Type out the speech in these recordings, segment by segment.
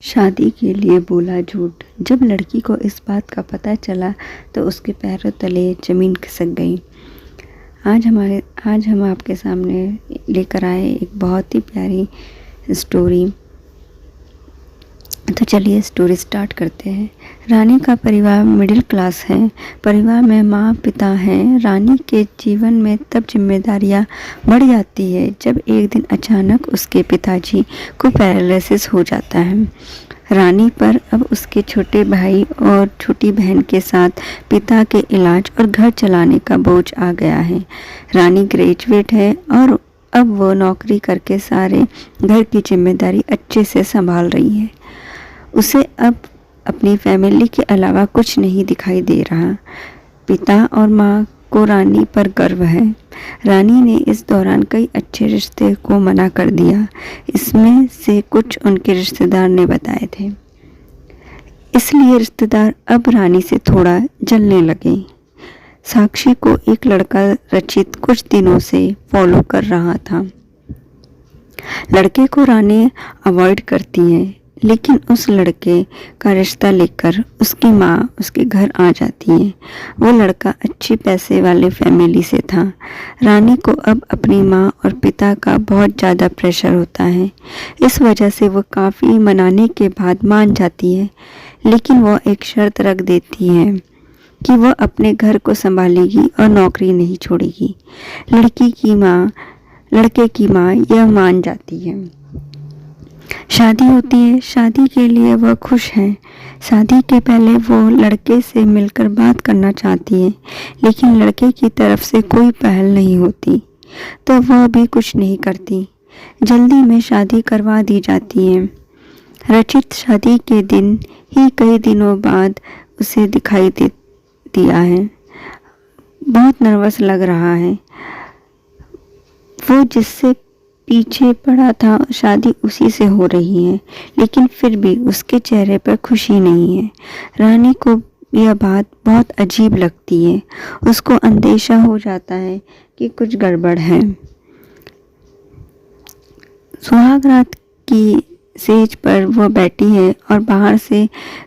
शादी के लिए बोला झूठ। जब लड़की को इस बात का पता चला तो उसके पैरों तले ज़मीन खिसक गई। आज हम आपके सामने लेकर आए एक बहुत ही प्यारी स्टोरी। तो चलिए स्टोरी स्टार्ट करते हैं। रानी का परिवार मिडिल क्लास है। परिवार में माँ पिता हैं। रानी के जीवन में तब जिम्मेदारियाँ बढ़ जाती है जब एक दिन अचानक उसके पिताजी को पैरालिसिस हो जाता है। रानी पर अब उसके छोटे भाई और छोटी बहन के साथ पिता के इलाज और घर चलाने का बोझ आ गया है। रानी ग्रेजुएट है और अब वो नौकरी करके सारे घर की जिम्मेदारी अच्छे से संभाल रही है। उसे अब अपनी फैमिली के अलावा कुछ नहीं दिखाई दे रहा। पिता और माँ को रानी पर गर्व है। रानी ने इस दौरान कई अच्छे रिश्ते को मना कर दिया। इसमें से कुछ उनके रिश्तेदार ने बताए थे, इसलिए रिश्तेदार अब रानी से थोड़ा जलने लगे। साक्षी को एक लड़का रचित कुछ दिनों से फॉलो कर रहा था। लड़के को रानी अवॉइड करती है, लेकिन उस लड़के का रिश्ता लेकर उसकी माँ उसके घर आ जाती है। वो लड़का अच्छी पैसे वाले फैमिली से था। रानी को अब अपनी माँ और पिता का बहुत ज़्यादा प्रेशर होता है। इस वजह से वो काफ़ी मनाने के बाद मान जाती है, लेकिन वो एक शर्त रख देती है कि वह अपने घर को संभालेगी और नौकरी नहीं छोड़ेगी। लड़के की माँ यह मान जाती है। शादी होती है। शादी के लिए वह खुश है। शादी के पहले वो लड़के से मिलकर बात करना चाहती है, लेकिन लड़के की तरफ से कोई पहल नहीं होती, तो वह भी कुछ नहीं करती। जल्दी में शादी करवा दी जाती है। रचित शादी के दिन ही कई दिनों बाद उसे दिखाई दिया है। बहुत नर्वस लग रहा है। वो जिससे पीछे पड़ा था, शादी उसी से हो रही है, लेकिन फिर भी उसके चेहरे पर खुशी नहीं है। रानी को यह बात बहुत अजीब लगती है। उसको अंदेशा हो जाता है कि कुछ गड़बड़ है। सुहाग रात की सेज पर वह बैठी है और बाहर से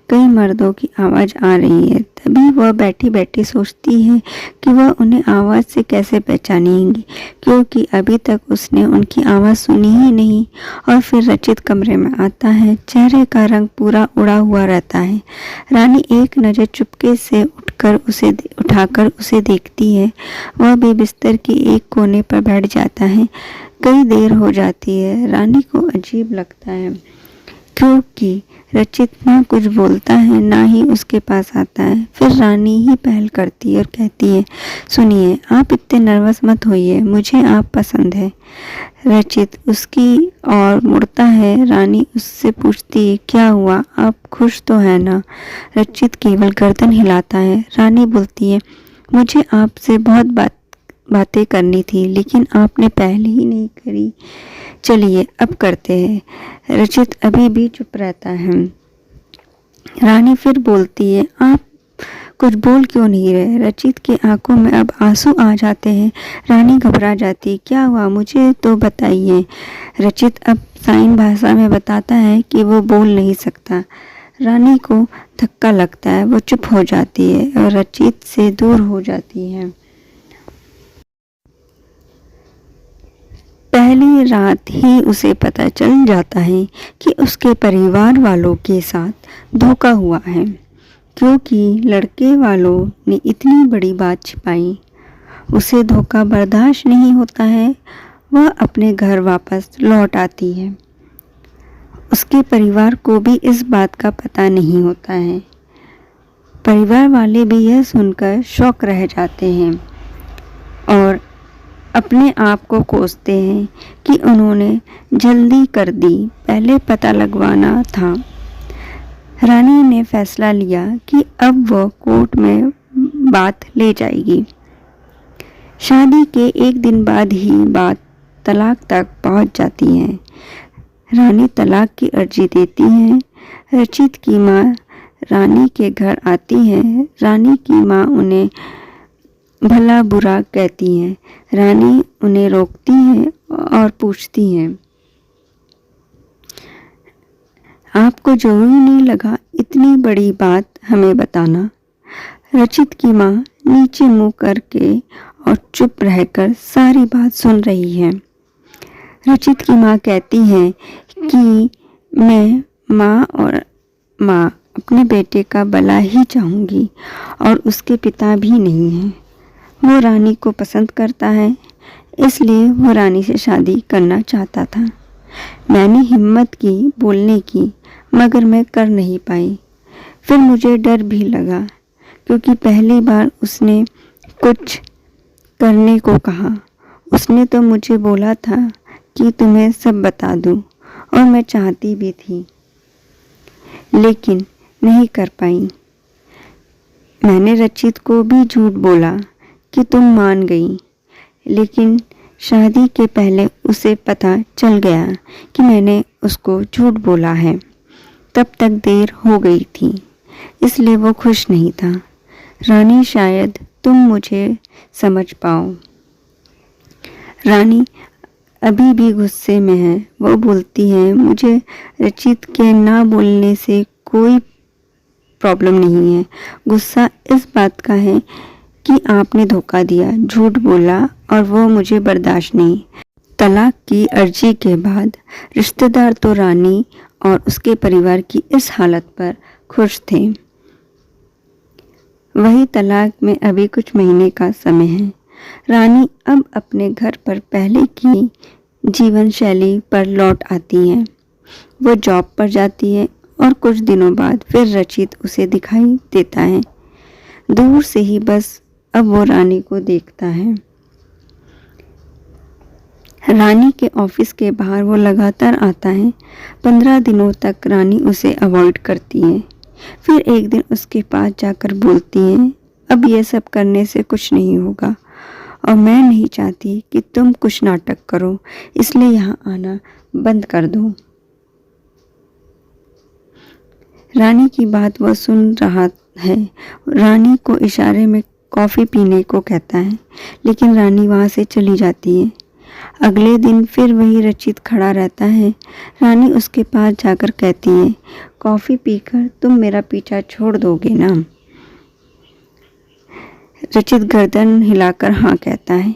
कई मर्दों की आवाज़ आ रही है। तभी वह बैठी बैठी सोचती है कि वह उन्हें आवाज़ से कैसे पहचानेंगी, क्योंकि अभी तक उसने उनकी आवाज़ सुनी ही नहीं। और फिर रचित कमरे में आता है। चेहरे का रंग पूरा उड़ा हुआ रहता है। रानी एक नज़र चुपके से उठाकर उसे देखती है। वह भी बिस्तर के एक कोने पर बैठ जाता है। कई देर हो जाती है। रानी को अजीब लगता है, क्योंकि रचित ना कुछ बोलता है ना ही उसके पास आता है। फिर रानी ही पहल करती है और कहती है, सुनिए, आप इतने नर्वस मत होइए, मुझे आप पसंद है। रचित उसकी ओर मुड़ता है। रानी उससे पूछती है, क्या हुआ, आप खुश तो है ना? रचित केवल गर्दन हिलाता है। रानी बोलती है, मुझे आपसे बहुत बातें करनी थी, लेकिन आपने पहले ही नहीं करी। चलिए अब करते हैं। रचित अभी भी चुप रहता है। रानी फिर बोलती है, आप कुछ बोल क्यों नहीं रहे? रचित की आंखों में अब आंसू आ जाते हैं। रानी घबरा जाती, क्या हुआ, मुझे तो बताइए। रचित अब साइन भाषा में बताता है कि वो बोल नहीं सकता। रानी को धक्का लगता है। वो चुप हो जाती है और रचित से दूर हो जाती है। पहली रात ही उसे पता चल जाता है कि उसके परिवार वालों के साथ धोखा हुआ है, क्योंकि लड़के वालों ने इतनी बड़ी बात छिपाई। उसे धोखा बर्दाश्त नहीं होता है। वह अपने घर वापस लौट आती है। उसके परिवार को भी इस बात का पता नहीं होता है। परिवार वाले भी यह सुनकर शॉक रह जाते हैं और अपने आप को कोसते हैं कि उन्होंने जल्दी कर दी, पहले पता लगवाना था। रानी ने फैसला लिया कि अब वह कोर्ट में बात ले जाएगी। शादी के एक दिन बाद ही बात तलाक तक पहुंच जाती है। रानी तलाक की अर्जी देती है। रचित की माँ रानी के घर आती है। रानी की माँ उन्हें भला बुरा कहती है। रानी उन्हें रोकती है और पूछती है, आपको जरूरी नहीं लगा इतनी बड़ी बात हमें बताना। रचित की माँ नीचे मुंह करके और चुप रहकर सारी बात सुन रही है। रचित की माँ कहती है कि मैं माँ अपने बेटे का भला ही चाहूँगी और उसके पिता भी नहीं हैं। वो रानी को पसंद करता है, इसलिए वो रानी से शादी करना चाहता था। मैंने हिम्मत की बोलने की, मगर मैं कर नहीं पाई। फिर मुझे डर भी लगा, क्योंकि पहली बार उसने कुछ करने को कहा। उसने तो मुझे बोला था कि तुम्हें सब बता दूं, और मैं चाहती भी थी, लेकिन नहीं कर पाई। मैंने रचित को भी झूठ बोला कि तुम मान गई, लेकिन शादी के पहले उसे पता चल गया कि मैंने उसको झूठ बोला है। तब तक देर हो गई थी, इसलिए वो खुश नहीं था। रानी, शायद तुम मुझे समझ पाओ। रानी अभी भी गुस्से में है। वो बोलती है, मुझे रचित के ना बोलने से कोई प्रॉब्लम नहीं है। गुस्सा इस बात का है कि आपने धोखा दिया, झूठ बोला, और वो मुझे बर्दाश्त नहीं। तलाक की अर्जी के बाद रिश्तेदार तो रानी और उसके परिवार की इस हालत पर खुश थे। वही तलाक में अभी कुछ महीने का समय है। रानी अब अपने घर पर पहले की जीवन शैली पर लौट आती है। वो जॉब पर जाती है और कुछ दिनों बाद फिर रचित उसे दिखाई देता है। दूर से ही बस अब वो रानी को देखता है। रानी के ऑफिस के बाहर वो लगातार आता है। 15 दिनों तक रानी उसे अवॉइड करती है। फिर एक दिन उसके पास जाकर बोलती है, अब ये सब करने से कुछ नहीं होगा, और मैं नहीं चाहती कि तुम कुछ नाटक करो, इसलिए यहाँ आना बंद कर दो। रानी की बात वह सुन रहा है। रानी को इशारे में कॉफ़ी पीने को कहता है, लेकिन रानी वहाँ से चली जाती है। अगले दिन फिर वही रचित खड़ा रहता है। रानी उसके पास जाकर कहती है, कॉफ़ी पीकर तुम मेरा पीछा छोड़ दोगे ना? रचित गर्दन हिलाकर हाँ कहता है।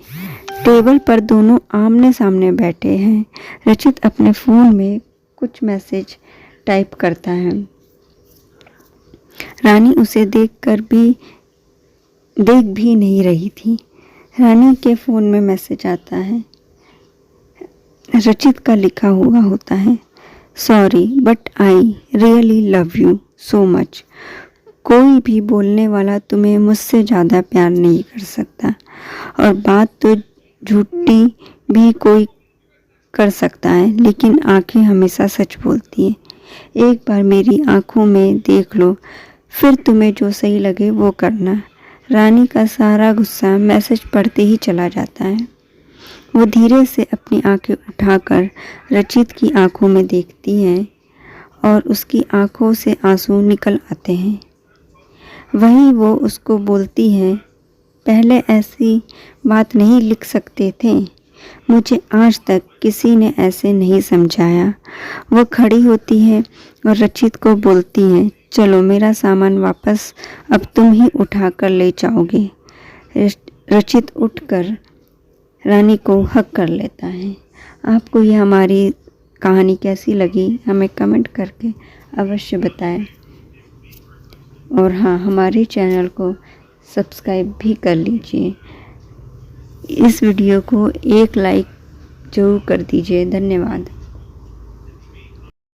टेबल पर दोनों आमने सामने बैठे हैं। रचित अपने फ़ोन में कुछ मैसेज टाइप करता है। रानी उसे देख भी नहीं रही थी। रानी के फ़ोन में मैसेज आता है। रचित का लिखा हुआ होता है, sorry but I really love you so much. कोई भी बोलने वाला तुम्हें मुझसे ज़्यादा प्यार नहीं कर सकता, और बात तो झूठी भी कोई कर सकता है, लेकिन आंखें हमेशा सच बोलती हैं। एक बार मेरी आंखों में देख लो, फिर तुम्हें जो सही लगे वो करना। रानी का सारा गुस्सा मैसेज पढ़ते ही चला जाता है। वो धीरे से अपनी आंखें उठाकर रचित की आंखों में देखती है, और उसकी आंखों से आंसू निकल आते हैं। वही वो उसको बोलती है, पहले ऐसी बात नहीं लिख सकते थे, मुझे आज तक किसी ने ऐसे नहीं समझाया। वो खड़ी होती है और रचित को बोलती है, चलो मेरा सामान वापस अब तुम ही उठा कर ले जाओगे। रचित उठकर रानी को हक कर लेता है। आपको ये हमारी कहानी कैसी लगी हमें कमेंट करके अवश्य बताएं, और हाँ, हमारे चैनल को सब्सक्राइब भी कर लीजिए। इस वीडियो को एक लाइक ज़रूर कर दीजिए। धन्यवाद।